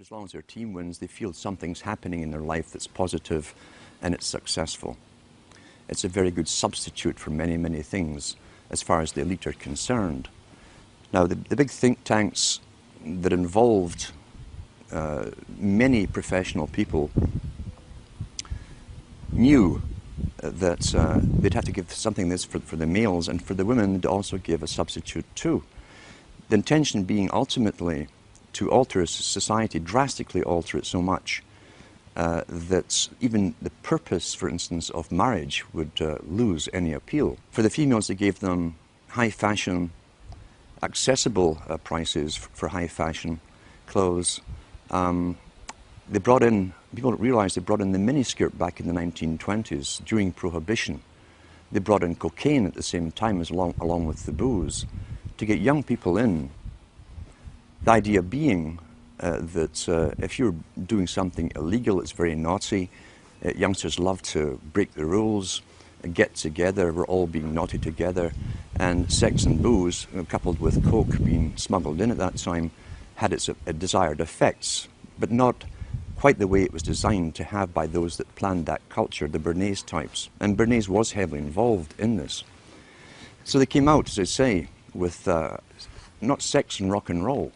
as long as their team wins, they feel something's happening in their life that's positive and it's successful. It's a very good substitute for many, many things as far as the elite are concerned. Now, the big think tanks that involved many professional people knew that they'd have to give something this for the males, and for the women they'd also give a substitute too. The intention being ultimately to alter society, drastically alter it so much that even the purpose, for instance, of marriage would lose any appeal. For the females, they gave them high fashion, accessible prices for high fashion clothes. They brought in, people don't realize, they brought in the miniskirt back in the 1920s during Prohibition. They brought in cocaine at the same time as along with the booze to get young people in. The idea being that if you're doing something illegal, it's very naughty. Youngsters love to break the rules, get together, we're all being naughty together. And sex and booze, coupled with coke being smuggled in at that time, had its desired effects, but not quite the way it was designed to have by those that planned that culture, the Bernays types. And Bernays was heavily involved in this. So they came out, as I say, with not sex and rock and roll,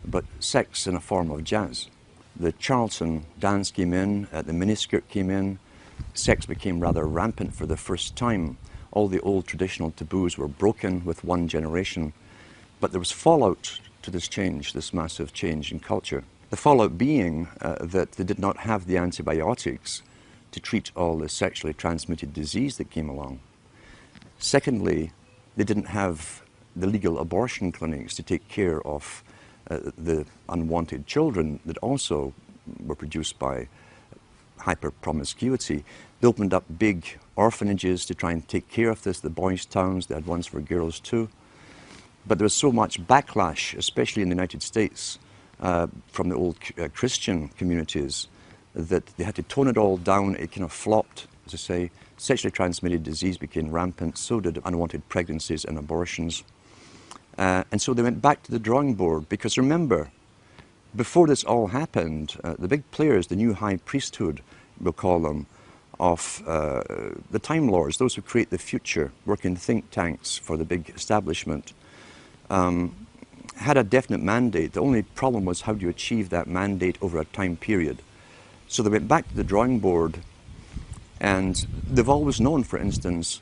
but sex in a form of jazz. The Charlton dance came in, the miniskirt came in, sex became rather rampant for the first time. All the old traditional taboos were broken with one generation, but there was fallout to this change, this massive change in culture. The fallout being that they did not have the antibiotics to treat all the sexually transmitted disease that came along. Secondly, they didn't have the legal abortion clinics to take care of the unwanted children that also were produced by hyper-promiscuity. They opened up big orphanages to try and take care of this, the boys' towns. They had ones for girls too. But there was so much backlash, especially in the United States, from the old Christian communities, that they had to tone it all down. It kind of flopped, as I say. Sexually transmitted disease became rampant, so did unwanted pregnancies and abortions. And so they went back to the drawing board, because remember, before this all happened, the big players, the new high priesthood, we'll call them, of the Time Lords, those who create the future, work in think tanks for the big establishment, had a definite mandate. The only problem was how do you achieve that mandate over a time period. So they went back to the drawing board, and they've always known, for instance,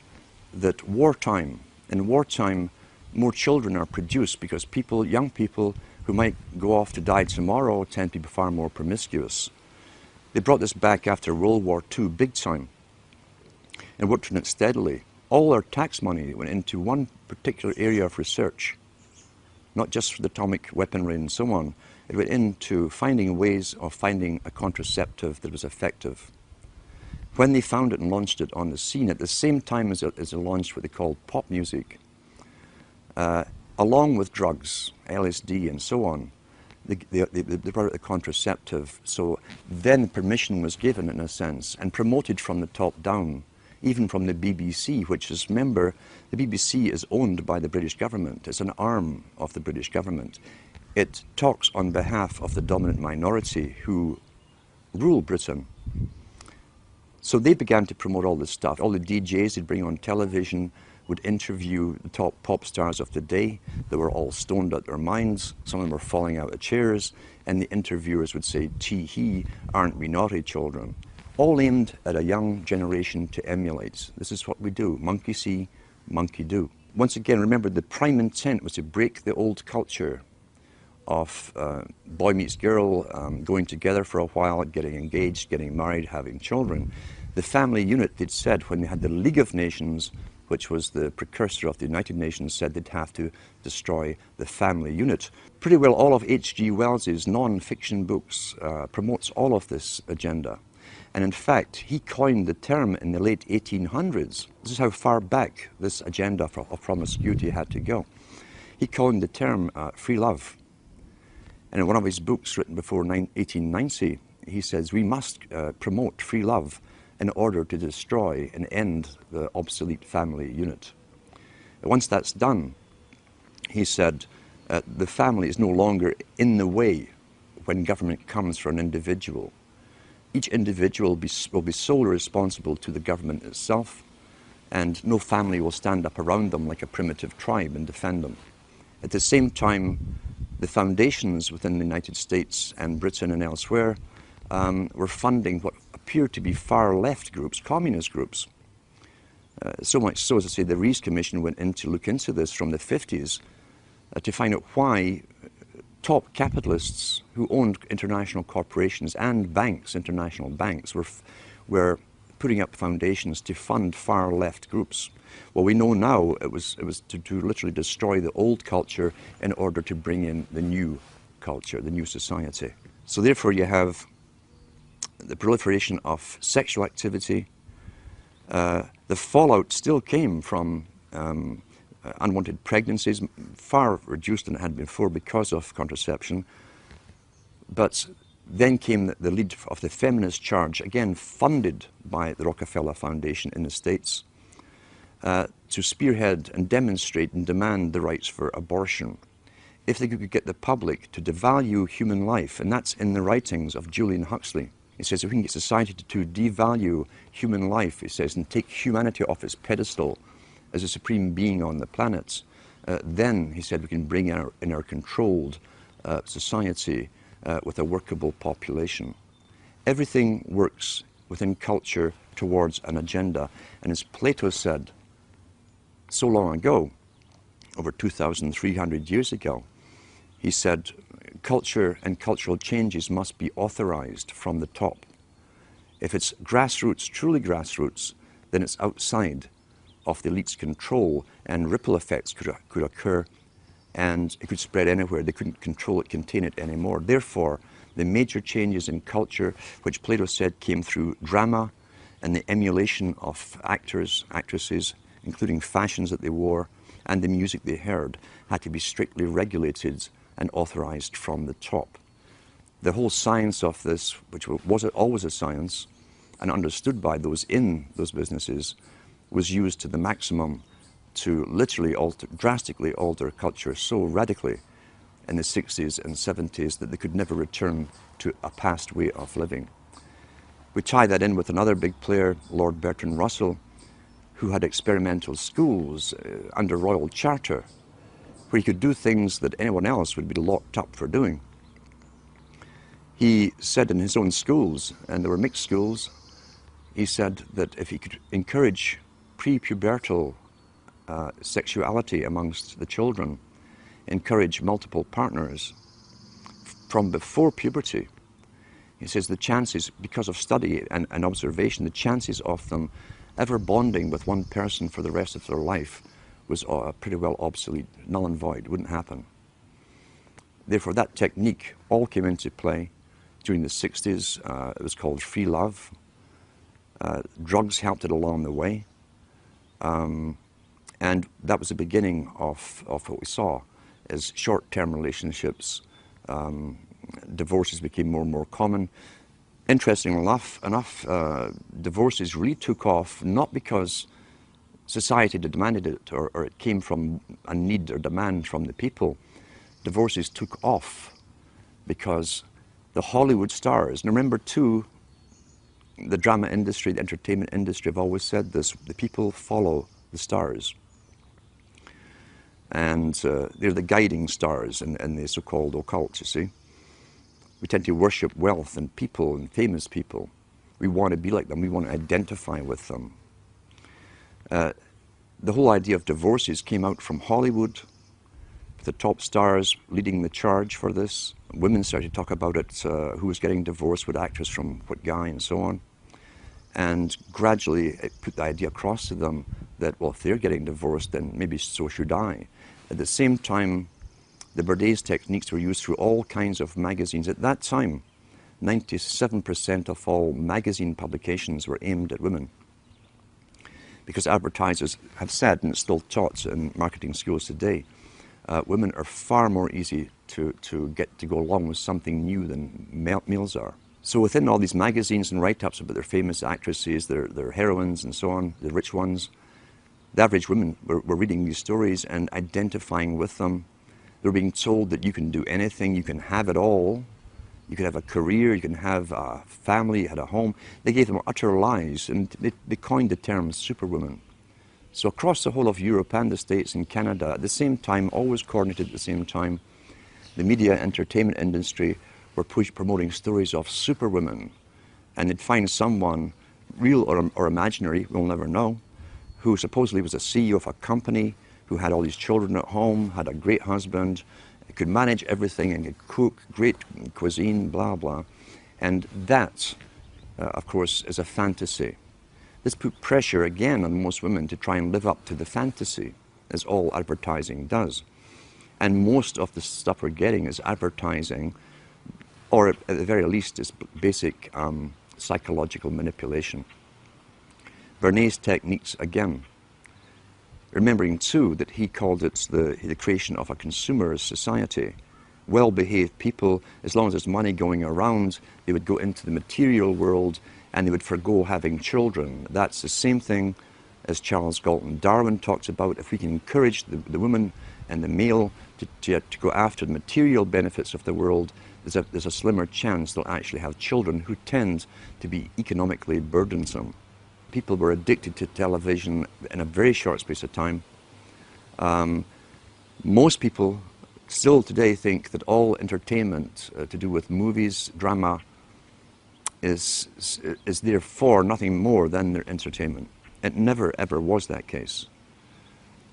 that in wartime, more children are produced because people, young people who might go off to die tomorrow tend to be far more promiscuous. They brought this back after World War II big time and worked on it steadily. All their tax money went into one particular area of research, not just for the atomic weaponry and so on. It went into finding ways of finding a contraceptive that was effective. When they found it and launched it on the scene, at the same time as they launched what they called pop music, along with drugs, LSD and so on, they brought out the contraceptive. So then permission was given, in a sense, and promoted from the top down, even from the BBC, which is, remember, the BBC is owned by the British government. It's an arm of the British government. It talks on behalf of the dominant minority who rule Britain. So they began to promote all this stuff. All the DJs they'd bring on television would interview the top pop stars of the day. They were all stoned out their minds. Some of them were falling out of chairs. And the interviewers would say, "Tee-hee, aren't we naughty children?" All aimed at a young generation to emulate. This is what we do. Monkey see, monkey do. Once again, remember, the prime intent was to break the old culture of boy meets girl, going together for a while, getting engaged, getting married, having children. The family unit, they'd said, when they had the League of Nations, which was the precursor of the United Nations, said they'd have to destroy the family unit. Pretty well all of H.G. Wells's non-fiction books promotes all of this agenda. And in fact, he coined the term in the late 1800s. This is how far back this agenda of promiscuity had to go. He coined the term free love. And in one of his books written before 1890, he says, we must promote free love in order to destroy and end the obsolete family unit. Once that's done, he said, the family is no longer in the way when government comes for an individual. Each individual will be solely responsible to the government itself, and no family will stand up around them like a primitive tribe and defend them. At the same time, the foundations within the United States and Britain and elsewhere were funding what appeared to be far left groups, communist groups. So much so, as I say, the Rees Commission went in to look into this from the 50s to find out why top capitalists who owned international corporations and banks, international banks, were putting up foundations to fund far left groups. Well, we know now it was to literally destroy the old culture in order to bring in the new culture, the new society. So therefore you have the proliferation of sexual activity. The fallout still came from unwanted pregnancies, far reduced than it had before because of contraception. But then came the lead of the feminist charge, again funded by the Rockefeller Foundation in the States, to spearhead and demonstrate and demand the rights for abortion. If they could get the public to devalue human life, and that's in the writings of Julian Huxley. He says if we can get society to devalue human life, he says, and take humanity off its pedestal as a supreme being on the planet, then, he said, we can bring in our controlled society with a workable population. Everything works within culture towards an agenda. And as Plato said so long ago, over 2,300 years ago, he said, culture and cultural changes must be authorized from the top. If it's grassroots, truly grassroots, then it's outside of the elite's control, and ripple effects could occur, and it could spread anywhere. They couldn't control it, contain it anymore. Therefore, the major changes in culture, which Plato said came through drama and the emulation of actors, actresses, including fashions that they wore, and the music they heard, had to be strictly regulated and authorized from the top. The whole science of this, which was always a science, and understood by those in those businesses, was used to the maximum to literally drastically alter culture so radically in the 60s and 70s that they could never return to a past way of living. We tie that in with another big player, Lord Bertrand Russell, who had experimental schools under royal charter, where he could do things that anyone else would be locked up for doing. He said in his own schools, and there were mixed schools, he said that if he could encourage pre-pubertal sexuality amongst the children, encourage multiple partners from before puberty, he says the chances, because of study and observation, the chances of them ever bonding with one person for the rest of their life was pretty well obsolete, null and void, wouldn't happen. Therefore, that technique all came into play during the 60s. It was called free love. Drugs helped it along the way. And that was the beginning of what we saw as short-term relationships. Divorces became more and more common. Interestingly enough, divorces really took off not because society demanded it or it came from a need or demand from the people. Divorces took off because the Hollywood stars, and remember too, the drama industry, the entertainment industry have always said this, the people follow the stars. And they're the guiding stars in the so-called occult, you see. We tend to worship wealth and people and famous people. We want to be like them. We want to identify with them. The whole idea of divorces came out from Hollywood, the top stars leading the charge for this. Women started to talk about it, who was getting divorced, what actress from what guy, and so on. And gradually it put the idea across to them that, well, if they're getting divorced, then maybe so should I. At the same time, the Bourdaise techniques were used through all kinds of magazines. At that time, 97% of all magazine publications were aimed at women. Because advertisers have said, and it's still taught in marketing schools today, women are far more easy to get to go along with something new than males are. So within all these magazines and write-ups about their famous actresses, their heroines and so on, the rich ones, the average women were reading these stories and identifying with them. They were being told that you can do anything, you can have it all, You could have a career, you can have a family, you had a home. They gave them utter lies, and they coined the term superwoman. So across the whole of Europe and the States and Canada, at the same time, always coordinated at the same time, the media entertainment industry were promoting stories of superwomen. And they'd find someone, real or imaginary, we'll never know, who supposedly was a CEO of a company, who had all these children at home, had a great husband, could manage everything and could cook great cuisine, blah, blah. And that, of course, is a fantasy. This put pressure again on most women to try and live up to the fantasy, as all advertising does. And most of the stuff we're getting is advertising, or at the very least is basic psychological manipulation. Bernays' techniques again. Remembering too that he called it the creation of a consumerist society. Well-behaved people, as long as there's money going around, they would go into the material world and they would forgo having children. That's the same thing as Charles Galton Darwin talks about. If we can encourage the woman and the male to go after the material benefits of the world, there's a slimmer chance they'll actually have children who tend to be economically burdensome. People were addicted to television in a very short space of time. Most people still today think that all entertainment to do with movies, drama, is therefore nothing more than their entertainment. It never ever was that case.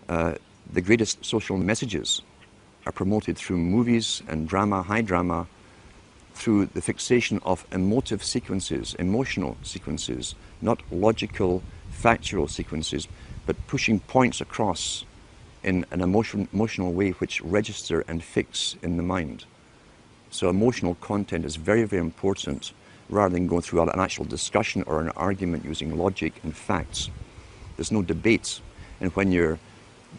The greatest social messages are promoted through movies and drama, high drama, through the fixation of emotive sequences, emotional sequences, not logical, factual sequences, but pushing points across in an emotional way which register and fix in the mind. So emotional content is very, very important, rather than going through an actual discussion or an argument using logic and facts. There's no debate. And when you're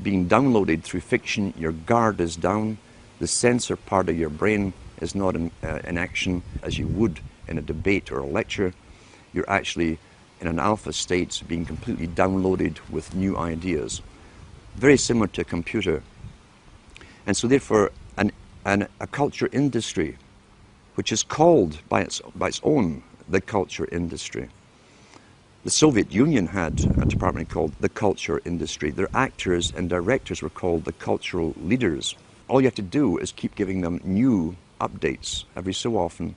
being downloaded through fiction, your guard is down, the censor part of your brain is not in action as you would in a debate or a lecture. You're actually in an alpha state, being completely downloaded with new ideas. Very similar to a computer. And so therefore, a culture industry, which is called by its own the culture industry. The Soviet Union had a department called the culture industry. Their actors and directors were called the cultural leaders. All you have to do is keep giving them new updates every so often,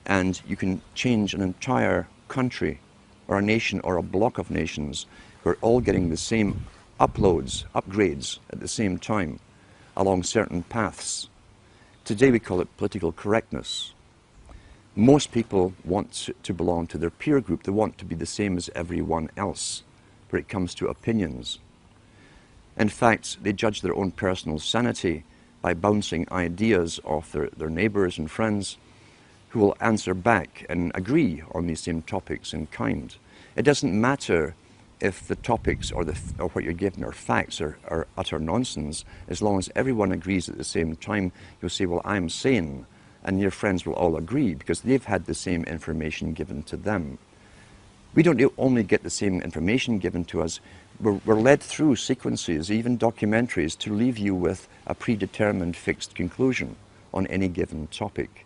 and you can change an entire country or a nation or a block of nations who are all getting the same upgrades at the same time along certain paths. Today we call it political correctness. Most people want to belong to their peer group. They want to be the same as everyone else when it comes to opinions. In fact, they judge their own personal sanity by bouncing ideas off their neighbours and friends who will answer back and agree on these same topics in kind. It doesn't matter if the topics or what you're given are facts or utter nonsense, as long as everyone agrees at the same time. You'll say, well, I'm sane, and your friends will all agree because they've had the same information given to them. We don't only get the same information given to us, we're led through sequences, even documentaries, to leave you with a predetermined fixed conclusion on any given topic.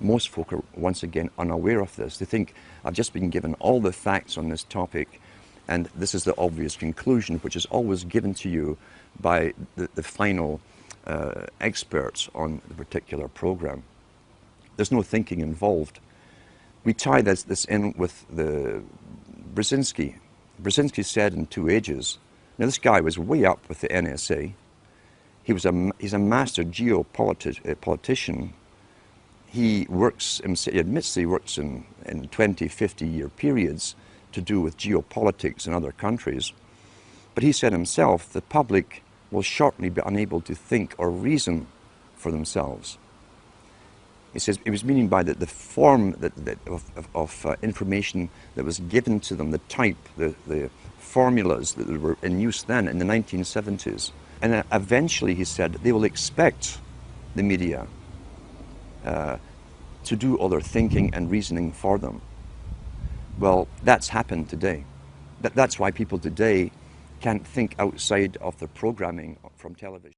Most folk are, once again, unaware of this. They think, I've just been given all the facts on this topic, and this is the obvious conclusion, which is always given to you by the final experts on the particular program. There's no thinking involved. We tie this in with the Brzezinski. Brzezinski said in 2 Ages, now this guy was way up with the NSA. He's a master geopolitician. He admits he works in 20, 50-year periods to do with geopolitics in other countries. But he said himself, the public will shortly be unable to think or reason for themselves. He says it was meaning by the form of information that was given to them, the type, the formulas that were in use then in the 1970s. And eventually, he said, they will expect the media to do all their thinking and reasoning for them. Well, that's happened today. That's why people today can't think outside of their programming from television.